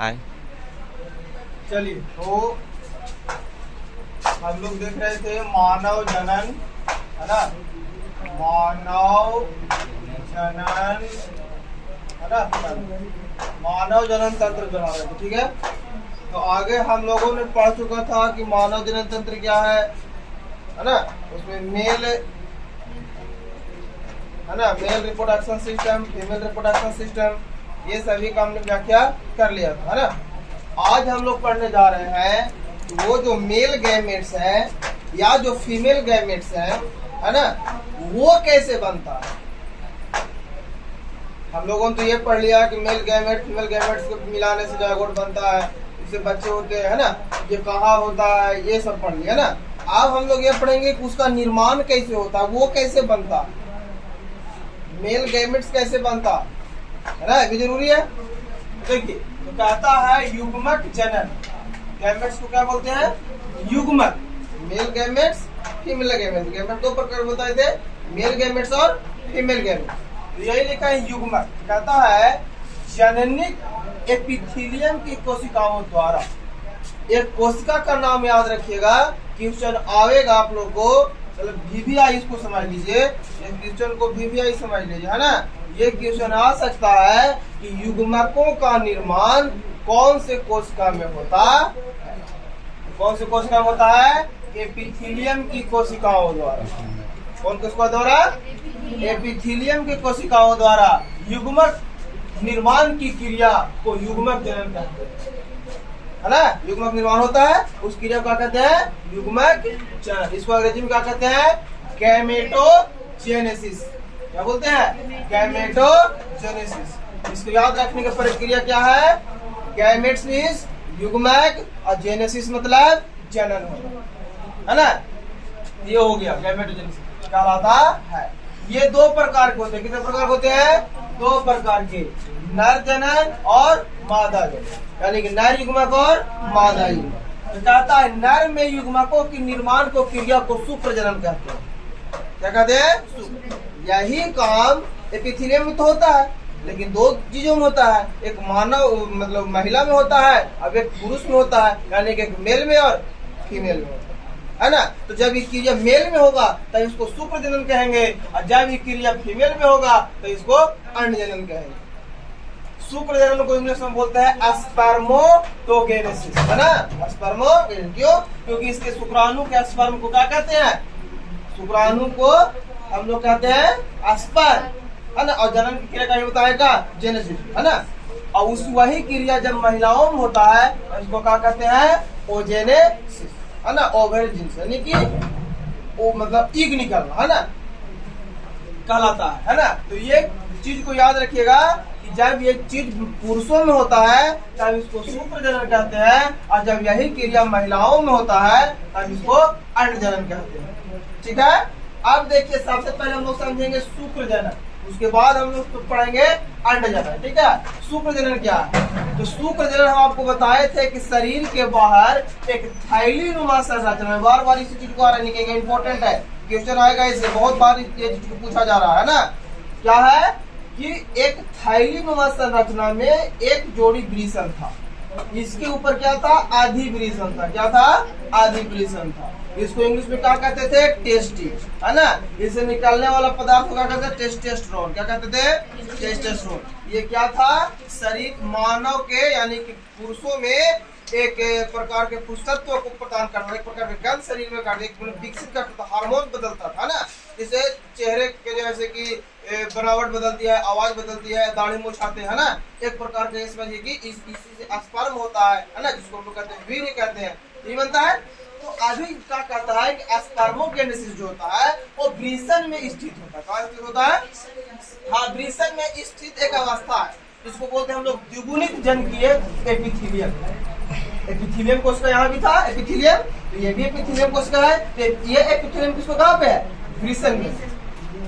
हाय। चलिए, तो हम लोग देख रहे थे मानव जनन, है ना, मानव जनन, है ना, मानव जनन तंत्र बना रहे थे। ठीक है, तो आगे हम लोगों ने पढ़ चुका था कि मानव जनन तंत्र क्या है ना, उसमें मेल, है ना, male reproduction system, female reproduction system, ये सभी का हमने व्याख्या कर लिया था, है ना। आज हम लोग पढ़ने जा रहे हैं कि वो जो मेल गैमेट्स है या जो फीमेल गैमेट्स है ना, वो कैसे बनता है। हम लोगों ने तो ये पढ़ लिया कि मेल गैमेट फीमेल गैमेट्स को मिलाने से जायगोट बनता है, इससे बच्चे होते हैं, है ना, ये कहाँ होता है, ये सब पढ़ लिया ना। अब हम लोग ये पढ़ेंगे कि उसका निर्माण कैसे होता है, वो कैसे बनता, मेल गैमेट्स कैसे बनता है ना, ये जरूरी है। देखिए, तो कहता है युग्मक जनन, गैमेट्स को क्या बोलते हैं, युग्मक, male gametes female gametes. Gamete दो प्रकार बताए थे, मेल गैमेट्स और फीमेल गैमेट्स, तो यही लिखा है युग्मक। कहता है जननिक एपिथेलियम की कोशिकाओं द्वारा, एक कोशिका का नाम याद रखिएगा, क्वेश्चन आवेगा आप लोग को, मतलब VVI इसको समझ लीजिए, इस क्वेश्चन को VVI समझ लीजिए, है ना। ये क्वेश्चन आ सकता है कि युग्मकों का निर्माण कौन से कोशिका में होता है, कौन से कोशिका में होता है, एपिथेलियम की कोशिकाओं द्वारा। कौन कोशिका द्वारा, एपिथेलियम की कोशिकाओं द्वारा युग्मक निर्माण की क्रिया को युग्मक जनन कहते हैं, है ना। युग्मक निर्माण होता है, उस क्रिया को क्या कहते हैं, युग्मक जनन। इसको अंग्रेजी में क्या कहते हैं, गैमेटोजेनेसिस। क्या बोलते हैं, गैमेटोजेनेसिस। इसको याद रखने की प्रक्रिया क्या है, गैमेट्स मींस युग्मक और जेनेसिस मतलब जनन होना, है ना। ये हो गया गैमेटोजेनेसिस कहलाता है। ये दो प्रकार के होते हैं, कितने प्रकार होते हैं, दो प्रकार के, नर जनन और मादा जनन, यानी कि नर युग्मक और मादा युग्मक। तो कहता है नर में युग्मकों की निर्माण को क्रिया को शुक्र जनन कहते हैं। क्या कहते हैं, शुक्र। यही काम एपिथेलियम में तो होता है, लेकिन दो चीजों में होता है, एक मानव मतलब महिला में होता है, अब एक पुरुष में होता है, यानी कि एक मेल में और फीमेल में होता है ना। तो जब ये क्रिया मेल में होगा तो इसको शुक्र जनन कहेंगे, और जब ये क्रिया फीमेल में होगा तो इसको अंड जनन कहेंगे। शुक्र जनन को इंग्लिश में बोलते हैं स्पर्मेटोजेनेसिस, है ना, स्पर्मेटोजेनेसिस। क्यों, क्योंकि इसके शुक्राणु के स्पर्म को क्या कहते हैं, शुक्राणु को हम लोग कहते हैं स्पर्म, है ना, और जनन की क्रिया का होता है का जेनेसिस, है ना। और उस वही क्रिया जब महिलाओं में होता है इसको क्या कहते हैं, ओजेनेसिस, है ना, ओवेरिजिन, यानी कि वो मतलब ईग निकलना, है ना, कहलाता है ना। तो ये चीज को याद रखिएगा कि जब ये चीज पुरुषों में होता है तब इसको शुक्र जनन कहते हैं, और जब यही क्रिया महिलाओं में होता है तब इसको अंड जनन कहते हैं। ठीक है, अब देखिए सबसे पहले हम लोग समझेंगे शुक्र जनन, उसके बाद हम लोग पढ़ेंगे अंड जनन। ठीक है, शुक्र जनन क्या है, तो शुक्र जनन हम आपको बताए थे कि शरीर के बाहर एक थैलीनुमा संरचना, बार बार इसी चीज को आ रहा है, इंपॉर्टेंट है, क्वेश्चन आएगा इससे, बहुत बार ये चीज को पूछा जा रहा है ना। क्या है कि एक थैलीनुमा संरचना में एक जोड़ी वृषण था, इसके ऊपर क्या था, आधी वृषण था। क्या था, आधी वृषण था। इसको इंग्लिश में क्या कहते थे, टेस्टिस, है ना। इससे निकलने वाला पदार्थ को क्या कहते हैं, टेस्टोस्टेरोन। क्या कहते थे, टेस्टोस्टेरोन। ये क्या था, शरीर मानव के यानी कि पुरुषों में एक प्रकार के पुरुषत्व को प्रदान करता, एक प्रकार के गंध शरीर में करता, एक विकसित करता था, हार्मोन बदलता था ना। जिससे चेहरे के जैसे कि बनावट बदलती है, आवाज बदलती है, दाढ़ी मूंछ आते हैं ना, एक प्रकार के समझिए कि इसी से स्पर्म होता है ना, जिसको हम लोग कहते हैं वीर्य कहते हैं, ये बनता है। तो अभी क्या कहता है कि स्पर्मोजेनेसिस जो होता है वो वृषण में स्थित होता है। कहाँ स्थित होता है, हाँ, वृषण में स्थित एक अवस्था है, इसको बोलते हैं हम लोग द्विगुणित जनकीय एपिथेलियम। एपिथेलियम कोशिका यहाँ भी था, एपिथेलियम, तो ये भी एपिथेलियम कोशिका है। तो ये एपिथेलियम किसको कहाँ पे है, वृषण में।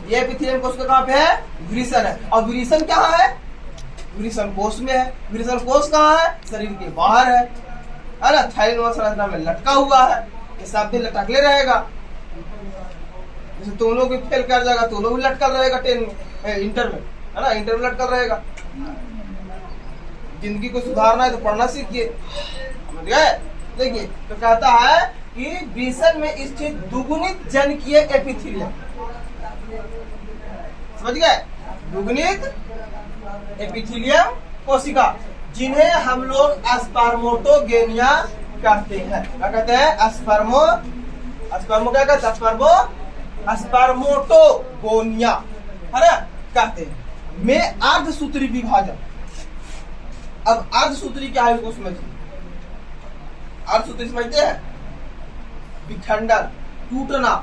ये एपिथेलियम कोशिका कहाँ पे है, वृषण है। और वृषण कहाँ है, वृषण कोश में है। वृषण कोश कहाँ है, शरीर के बाहर है ना, थैलीनुमा संरचना में लटका हुआ है, ये सब दिन लटकले रहेगा। जैसे तुम लोग भी फेल कर जाएगा तो लोग भी लटकल रहेगा, इंटर में, है ना, इंटर में लटकल रहेगा। जिंदगी को सुधारना है तो पढ़ना सीखिए, समझ गए। देखिए तो कहता है कि वृषण में स्थित दुगुनित जनकीय एपिथेलियम, समझ गए, दुगुनित एपिथेलियम कोशिका, जिन्हें हम लोग स्पर्मेटोगोनिया कहते हैं। क्या कहते हैं? स्पर्मो क्या कहते हैं? स्पर्मेटोगोनिया, है ना, कहते हैं। में अर्धसूत्री विभाजन। अब अर्धसूत्री क्या है उसको समझिए। अर्धसूत्री समझते हैं? विखंडन, टूटना,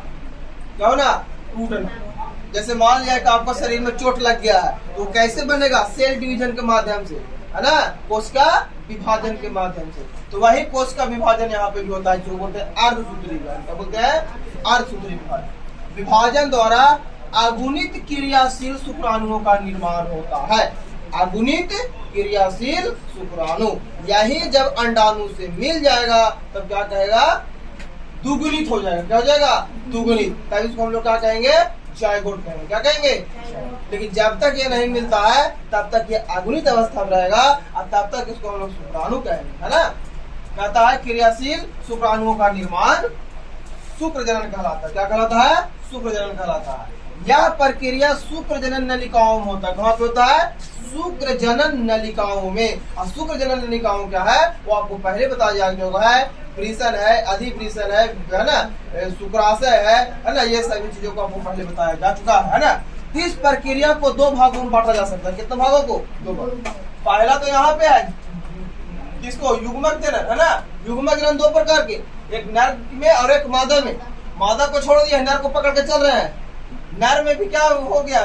क्या हो ना, टूटना। जैसे मान लिया कि आपका शरीर में चोट लग गया है तो कैसे बनेगा? सेल डिवीजन के माध्यम से, है ना, कोशिका विभाजन के माध्यम से। तो वही कोशिका विभाजन यहाँ पे भी होता है, जो बोलते हैं अर्धसूत्री विभाजन। क्या बोलते हैं? अर्धसूत्री विभाजन। विभाजन द्वारा अगुणित क्रियाशील शुक्राणुओं का निर्माण होता है। अगुणित क्रियाशील शुक्राणु, यही जब अंडाणु से मिल जाएगा तब क्या कहेगा? दुगुनित हो जाएगा। क्या हो जाएगा? दुगुनित। तब इसको हम लोग क्या कहेंगे? जायगोट कहेंगे। क्या कहेंगे? लेकिन जब तक ये नहीं मिलता है तब तक ये अगुणित अवस्था में रहेगा और तब तक इसको हम लोग शुक्राणु कहेंगे, है ना। कहता है क्रियाशील शुक्राणुओं का निर्माण शुक्र जनन कहलाता है। क्या कहलाता है? शुक्र जनन कहलाता है। यह प्रक्रिया शुक्र जनन नलिकाओं में होता है। कहाँ पे होता है? शुक्र जनन नलिकाओं में। और शुक्र जनन नलिकाओं क्या है वो आपको पहले बता दिया गया है। वृषण है, अधिवृषण है ना, शुक्राशय है ना, ये सभी चीजों को आपको पहले बताया जा चुका है ना। इस प्रक्रिया को दो भागों में बांटा जा सकता है। कितने भागों को? दो भाग। पहला तो यहाँ पे है किसको? युग्मक जनन, है ना। युग्मक जनन दो प्रकार के, एक नर में और एक मादा में। मादा को छोड़ दिया, नर को पकड़ के चल रहे हैं। नर में भी क्या हो गया?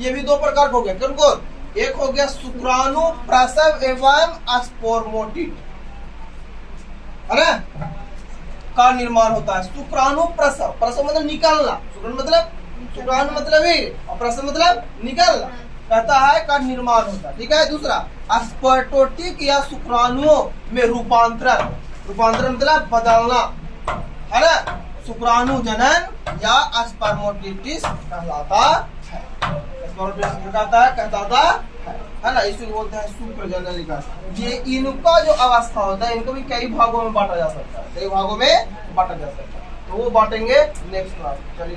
ये भी दो प्रकार का हो गया। कौन कौन? एक हो गया शुक्राणु प्रसव एवं स्पर्मेटिड, है ना, का निर्माण होता है। शुक्राणु प्रसव, प्रसव मतलब निकलना, शुक्राणु मतलब वीर और प्रसव मतलब निकलना, कहता है का निर्माण होता है। ठीक है। दूसरा स्पर्मेटोटिक या शुक्राणुओं में रूपांतरण, रूपांतरण मतलब बदलना, है ना, शुक्राणु जनन या स्पर्मेटिटिस कहलाता है। कहता है ना, इसी को बोलते हैं शुक्र जनन लिखा। ये इनका जो अवस्था होता है इनको भी कई भागों में बांटा जा सकता है, कई भागों में बांटा जा सकता है। तो वो बांटेंगे नेक्स्ट क्लास। चलिए